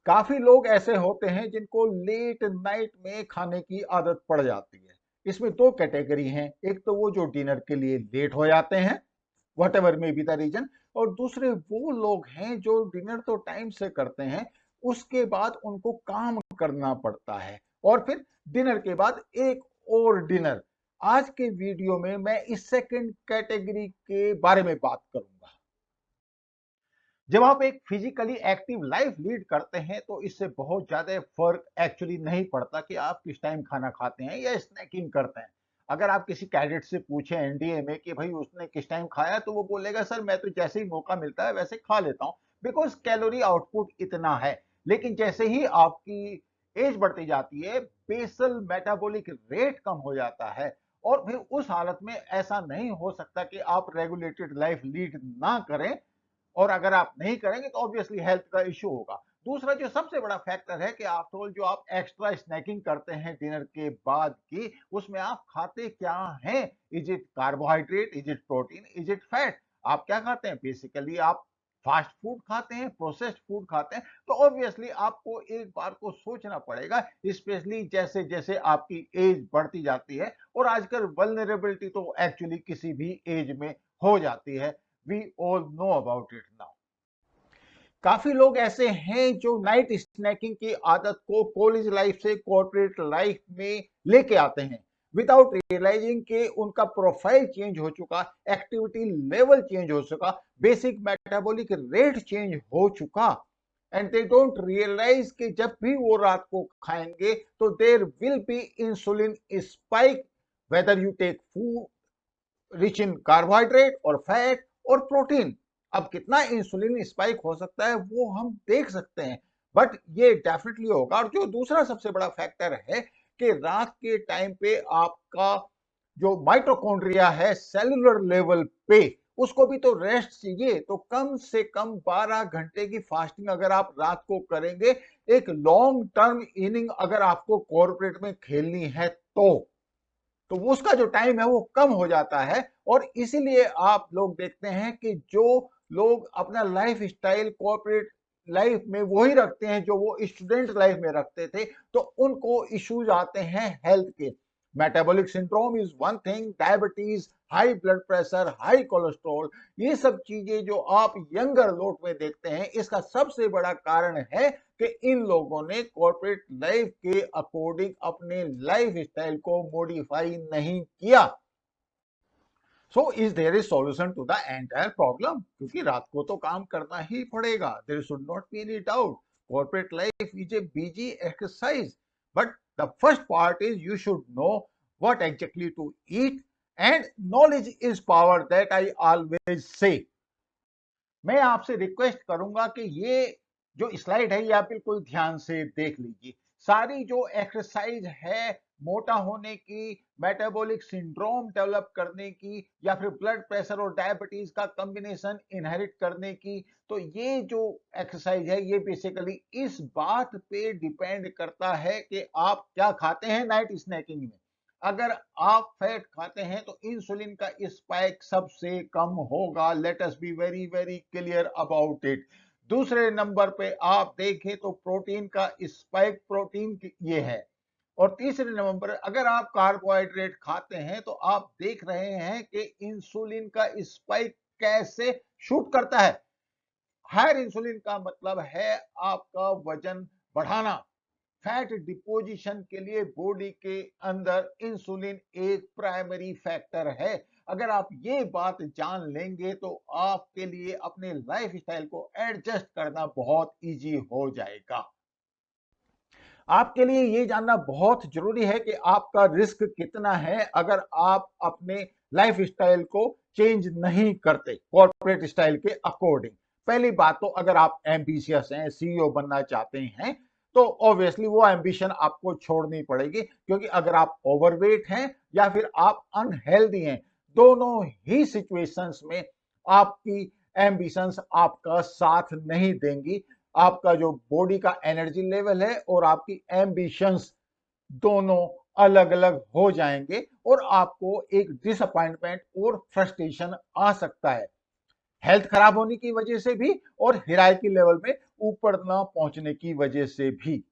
काफी लोग ऐसे होते हैं जिनको लेट नाइट में खाने की आदत पड़ जाती है। इसमें दो कैटेगरी हैं, एक तो वो जो डिनर के लिए लेट हो जाते हैं, वट एवर में बी द रीजन, और दूसरे वो लोग हैं जो डिनर तो टाइम से करते हैं, उसके बाद उनको काम करना पड़ता है, और फिर डिनर के बाद एक और डिनर। आज के वीडियो में मैं इस सेकंड कैटेगरी के बारे में बात करूंगा। जब आप एक फिजिकली एक्टिव लाइफ लीड करते हैं तो इससे बहुत ज्यादा फर्क एक्चुअली नहीं पड़ता कि आप किस टाइम खाना खाते हैं या स्नैकिंग करते हैं। अगर आप किसी कैडेट से पूछें एनडीए में कि भाई उसने किस टाइम खाया, तो वो बोलेगा सर मैं तो जैसे ही मौका मिलता है वैसे खा लेता हूँ, बिकॉज कैलोरी आउटपुट इतना है। लेकिन जैसे ही आपकी एज बढ़ती जाती है, बेसल मेटाबॉलिक रेट कम हो जाता है, और फिर उस हालत में ऐसा नहीं हो सकता कि आप रेगुलेटेड लाइफ लीड ना करें, और अगर आप नहीं करेंगे तो ऑब्वियसली हेल्थ का इश्यू होगा। दूसरा जो सबसे बड़ा फैक्टर है कि आफ्टर ऑल जो आप एक्स्ट्रा स्नैकिंग करते हैं डिनर के बाद की, उसमें आप खाते क्या हैं? Is it carbohydrate, is it protein, is it fat? आप क्या खाते हैं? बेसिकली आप फास्ट फूड खाते हैं, प्रोसेस्ड फूड खाते हैं। तो ऑब्वियसली आपको एक बार को सोचना पड़ेगा, स्पेशली जैसे जैसे आपकी एज बढ़ती जाती है, और आजकल वल्नरेबिलिटी तो एक्चुअली किसी भी एज में हो जाती है। We all know about it now. काफी लोग ऐसे हैं जो नाइट स्नैकिंग की आदत को कॉलेज लाइफ से कॉर्पोरेट लाइफ में लेके आते हैं, विदाउट रियलाइजिंग कि उनका प्रोफाइल चेंज हो चुका, एक्टिविटी लेवल चेंज हो चुका, बेसिक मेटाबॉलिक रेट चेंज हो चुका, एंड दे डोंट रियलाइज कि जब भी वो रात को खाएंगे तो there will be insulin spike, whether you take food rich in carbohydrate और फैट और प्रोटीन। अब कितना इंसुलिन स्पाइक हो सकता है वो हम देख सकते हैं, बट ये डेफिनेटली होगा। और जो दूसरा सबसे बड़ा फैक्टर है कि रात के टाइम पे आपका जो माइटोकॉन्ड्रिया है सेलुलर लेवल पे, उसको भी तो रेस्ट चाहिए। तो कम से कम 12 घंटे की फास्टिंग अगर आप रात को करेंगे, एक लॉन्ग टर्म इनिंग अगर आपको कॉर्पोरेट में खेलनी है तो उसका जो टाइम है वो कम हो जाता है। और इसीलिए आप लोग देखते हैं कि जो लोग अपना लाइफ स्टाइल कॉर्पोरेट लाइफ में वही रखते हैं जो वो स्टूडेंट लाइफ में रखते थे, तो उनको इश्यूज आते हैं हेल्थ के। Metabolic syndrome is one thing, diabetes, high blood pressure, high cholesterol, ये सब चीजें जो आप यंगर लोग में देखते हैं, इसका सबसे बड़ा कारण है कि इन लोगों ने कॉर्पोरेट लाइफ के अकॉर्डिंग अपने लाइफ स्टाइल को मॉडिफाई नहीं किया। So is there is solution to the entire problem? क्योंकि रात को तो काम करना ही पड़ेगा, there should not be any doubt. Corporate life is a busy exercise, but the first part is you should know what exactly to eat, and knowledge is power, that I always say। मैं आपसे request करूंगा कि ये जो slide है ये आप बिल्कुल ध्यान से देख लीजिए। सारी जो एक्सरसाइज है मोटा होने की, मेटाबॉलिक सिंड्रोम डेवलप करने की, या फिर ब्लड प्रेशर और डायबिटीज का कॉम्बिनेशन इनहेरिट करने की, तो ये जो एक्सरसाइज है ये बेसिकली इस बात पे डिपेंड करता है कि आप क्या खाते हैं नाइट स्नैकिंग में। अगर आप फैट खाते हैं तो इंसुलिन का स्पाइक सबसे कम होगा, let us be very very clear about it. दूसरे नंबर पे आप देखें तो प्रोटीन का स्पाइक, प्रोटीन ये है। और तीसरे नंबर अगर आप कार्बोहाइड्रेट खाते हैं तो आप देख रहे हैं कि इंसुलिन का स्पाइक कैसे शूट करता है। हायर इंसुलिन का मतलब है आपका वजन बढ़ाना। फैट डिपोजिशन के लिए बॉडी के अंदर इंसुलिन एक प्राइमरी फैक्टर है। अगर आप ये बात जान लेंगे तो आपके लिए अपने लाइफ स्टाइल को एडजस्ट करना बहुत इजी हो जाएगा। आपके लिए ये जानना बहुत जरूरी है कि आपका रिस्क कितना है अगर आप अपने लाइफ स्टाइल को चेंज नहीं करते कॉर्पोरेट स्टाइल के अकॉर्डिंग। पहली बात तो अगर आप एम्बिशियस हैं, सीईओ बनना चाहते हैं, तो ऑब्वियसली वो एम्बिशन आपको छोड़नी पड़ेगी, क्योंकि अगर आप ओवरवेट हैं या फिर आप अनहेल्दी हैं, दोनों ही सिचुएशंस में आपकी एम्बिशंस आपका साथ नहीं देंगी। आपका जो बॉडी का एनर्जी लेवल है और आपकी एम्बिशंस दोनों अलग अलग हो जाएंगे, और आपको एक डिसअपॉइंटमेंट और फ्रस्ट्रेशन आ सकता है। हेल्थ खराब होने की वजह से भी और हिरार्की लेवल में ऊपर ना पहुंचने की वजह से भी।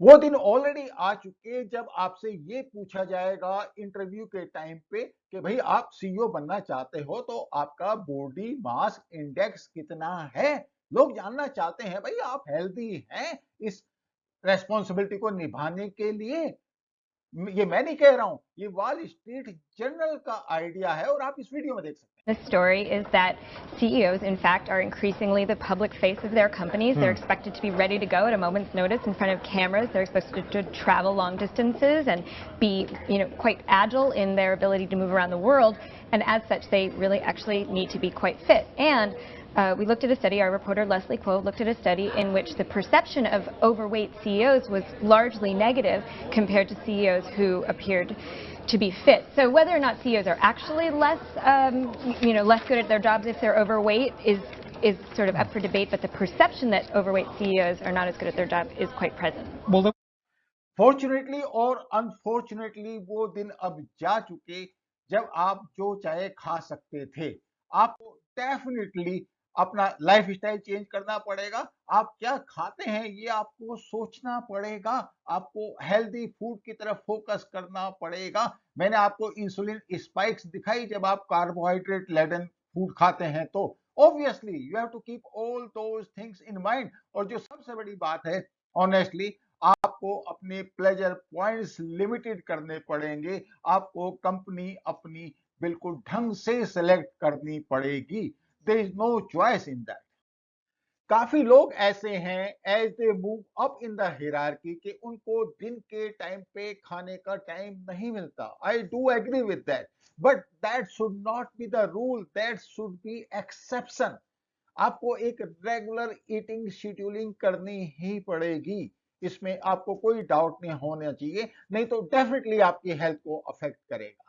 वो दिन ऑलरेडी आ चुके जब आपसे ये पूछा जाएगा इंटरव्यू के टाइम पे कि भाई आप सीईओ बनना चाहते हो तो आपका बॉडी मास इंडेक्स कितना है। लोग जानना चाहते हैं भाई आप हेल्दी हैं इस रेस्पॉन्सिबिलिटी को निभाने के लिए। ये मैं नहीं कह रहा हूं, ये वॉल स्ट्रीट जर्नल का आइडिया है और आप इस वीडियो में देख सकते हैं। The story is that CEOs, in fact, are increasingly the public face of their companies. They're expected to be ready to go at a moment's notice in front of cameras. They're expected to travel long distances and be, quite agile in their ability to move around the world. And as such, they really actually need to be quite fit. And we looked at a study, our reporter Leslie Kuo looked at a study in which the perception of overweight CEOs was largely negative compared to CEOs who appeared to be fit. So whether or not CEOs are actually less good at their jobs if they're overweight is sort of up for debate, but the perception that overweight CEOs are not as good at their job is quite present. Fortunately और unfortunately वो दिन अब जा चुके जब आप जो चाहे खा सकते थे। आपको डेफिनेटली अपना लाइफ स्टाइल चेंज करना पड़ेगा। आप क्या खाते हैं ये आपको सोचना पड़ेगा। आपको हेल्दी फूड की तरफ फोकस करना पड़ेगा। मैंने आपको इंसुलिन स्पाइक्स दिखाई जब आप कार्बोहाइड्रेट लेडन फूड खाते हैं तो obviously you have to keep all those things in mind. और जो सबसे बड़ी बात है ऑनेस्टली आपको अपने प्लेजर पॉइंट्स लिमिटेड करने पड़ेंगे। आपको कंपनी अपनी बिल्कुल ढंग से सिलेक्ट करनी पड़ेगी। There is no choice in that. काफी लोग ऐसे हैं as they move up in the hierarchy कि उनको दिन के टाइम पे खाने का टाइम नहीं मिलता। I do agree with that, but that should not be the rule, that should be exception. आपको एक रेगुलर ईटिंग शेड्यूलिंग करनी ही पड़ेगी। इसमें आपको कोई डाउट नहीं होना चाहिए, नहीं तो डेफिनेटली आपकी हेल्थ को अफेक्ट करेगा।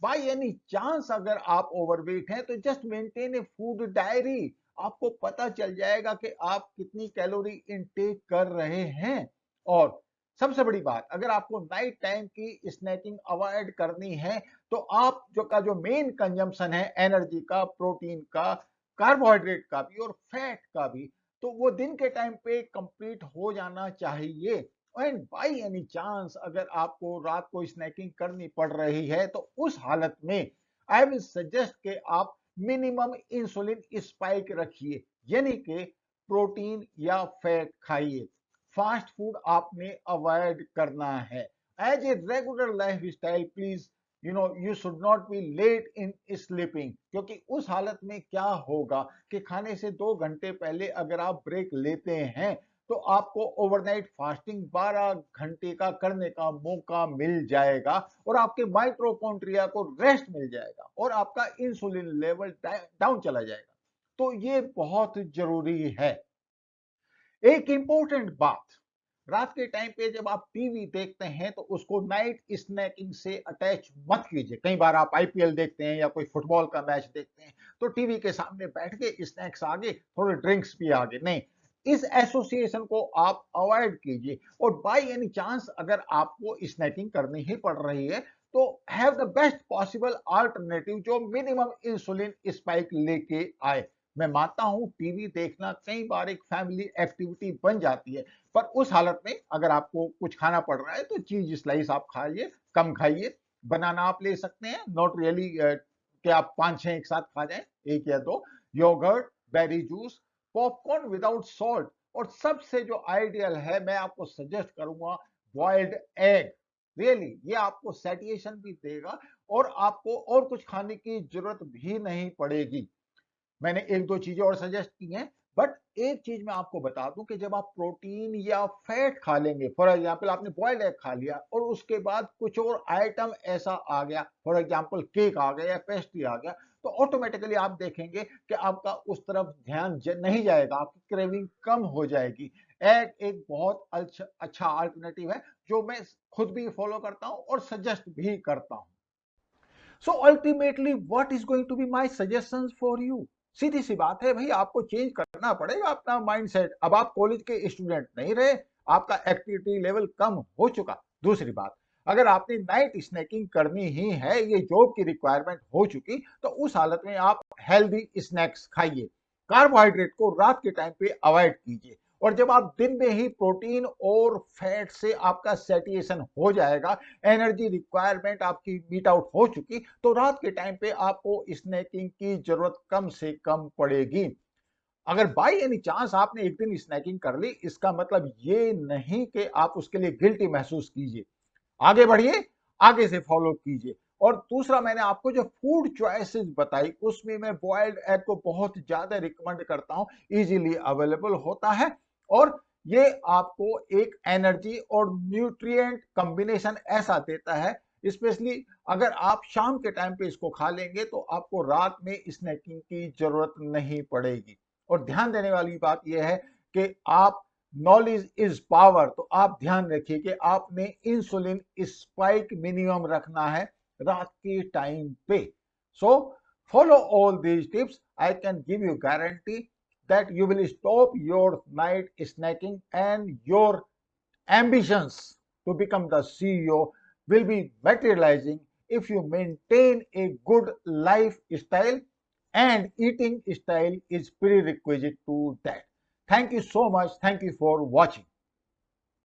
बाय एनी चांस अगर आप ओवरवेट हैं तो जस्ट मेंटेन ए फूड डायरी। आपको पता चल जाएगा कि आप कितनी कैलोरी इनटेक कर रहे हैं। और सबसे बड़ी बात, अगर आपको नाइट टाइम की स्नैकिंग अवॉइड करनी है तो आप जो मेन कंजम्पशन है एनर्जी का, प्रोटीन का, कार्बोहाइड्रेट का भी और फैट का भी, तो वो दिन के टाइम पे कंप्लीट हो जाना चाहिए। एंड बाय एनी चांस अगर आपको रात को स्नैकिंग करनी पड़ रही है तो उस हालत में आई विल सजेस्ट कि आप मिनिमम इंसुलिन स्पाइक रखिए, यानी कि प्रोटीन या फैट खाइए। फास्ट फूड आपने अवॉइड करना है। As a regular life style please you should not be late in sleeping, क्योंकि उस हालत में क्या होगा कि खाने से 2 घंटे पहले अगर आप ब्रेक लेते हैं तो आपको ओवरनाइट फास्टिंग 12 घंटे का करने का मौका मिल जाएगा और आपके माइटोकॉन्ड्रिया को रेस्ट मिल जाएगा और आपका इंसुलिन लेवल डाउन चला जाएगा। तो ये बहुत जरूरी है। एक इंपॉर्टेंट बात, रात के टाइम पे जब आप टीवी देखते हैं तो उसको नाइट स्नैकिंग से अटैच मत कीजिए। कई बार आप आईपीएल देखते हैं या कोई फुटबॉल का मैच देखते हैं तो टीवी के सामने बैठ के स्नैक्स आगे, थोड़े ड्रिंक्स भी आगे, नहीं, इस एसोसिएशन को आप अवॉइड कीजिए। और बाय एनी चांस अगर आपको स्नैकिंग करनी ही पड़ रही है तो have the best possible alternative जो मिनिमम इंसुलिन स्पाइक लेके आए। मैं मानता हूं टीवी देखना कई बार एक फैमिली एक्टिविटी बन जाती है, पर उस हालत में अगर आपको कुछ खाना पड़ रहा है तो चीज स्लाइस आप खाइए, कम खाइए। बनाना आप ले सकते हैं, नॉट रियली कि आप 5-6 एक साथ खा जाएं, 1 या 2। Yoghurt, berry juice, popcorn without salt, और सबसे जो आइडियल है मैं आपको सजेस्ट करूंगा बॉइल्ड एग। रियली ये आपको सैटिएशन भी देगा और आपको और कुछ खाने की जरूरत भी नहीं पड़ेगी। मैंने 1-2 चीजें और सजेस्ट की हैं, बट एक चीज मैं आपको बता दूं कि जब आप प्रोटीन या फैट खा लेंगे, फॉर एग्जांपल आपने बॉइल्ड एग खा लिया और उसके बाद कुछ और आइटम ऐसा आ गया, फॉर एग्जांपल केक आ गया या पेस्ट्री आ गया, तो ऑटोमेटिकली आप देखेंगे कि आपका उस तरफ ध्यान नहीं जाएगा, आपकी क्रेविंग कम हो जाएगी। एग एक बहुत अच्छा अल्टरनेटिव है जो मैं खुद भी फॉलो करता हूं और सजेस्ट भी करता हूं। So ultimately what is going to be my suggestions for you? सीधी सी बात है भाई, आपको चेंज करना पड़ेगा अपना माइंडसेट। अब आप कॉलेज के स्टूडेंट नहीं रहे, आपका एक्टिविटी लेवल कम हो चुका। दूसरी बात, अगर आपने नाइट स्नैकिंग करनी ही है, ये जॉब की रिक्वायरमेंट हो चुकी, तो उस हालत में आप हेल्दी स्नैक्स खाइए। कार्बोहाइड्रेट को रात के टाइम पे अवॉइड कीजिए। और जब आप दिन में ही प्रोटीन और फैट से आपका सेटिएशन हो जाएगा, एनर्जी रिक्वायरमेंट आपकी मीट आउट हो चुकी, तो रात के टाइम पे आपको स्नैकिंग की जरूरत कम से कम पड़ेगी। अगर बाई एनी चांस आपने एक दिन स्नैकिंग कर ली, इसका मतलब ये नहीं कि आप उसके लिए गिल्टी महसूस कीजिए। आगे बढ़िए, आगे से फॉलो कीजिए। और दूसरा, मैंने आपको जो फूड चॉइसेस बताई, उसमें मैं बॉइल्ड एग को बहुत ज्यादा रिकमेंड करता हूं। इजीली अवेलेबल होता है और ये आपको एक एनर्जी और न्यूट्रिएंट कॉम्बिनेशन ऐसा देता है, स्पेशली अगर आप शाम के टाइम पे इसको खा लेंगे तो आपको रात में स्नैकिंग की जरूरत नहीं पड़ेगी। और ध्यान देने वाली बात यह है कि आप, नॉलेज इज पावर, तो आप ध्यान रखिए कि आपने इंसुलिन स्पाइक मिनिमम रखना है रात के टाइम पे। So follow all these tips, I can give you guarantee that you will stop your night snacking and your ambitions to become the CEO will be materializing if you maintain a good lifestyle, and eating style is prerequisite to that. Thank you so much. Thank you for watching.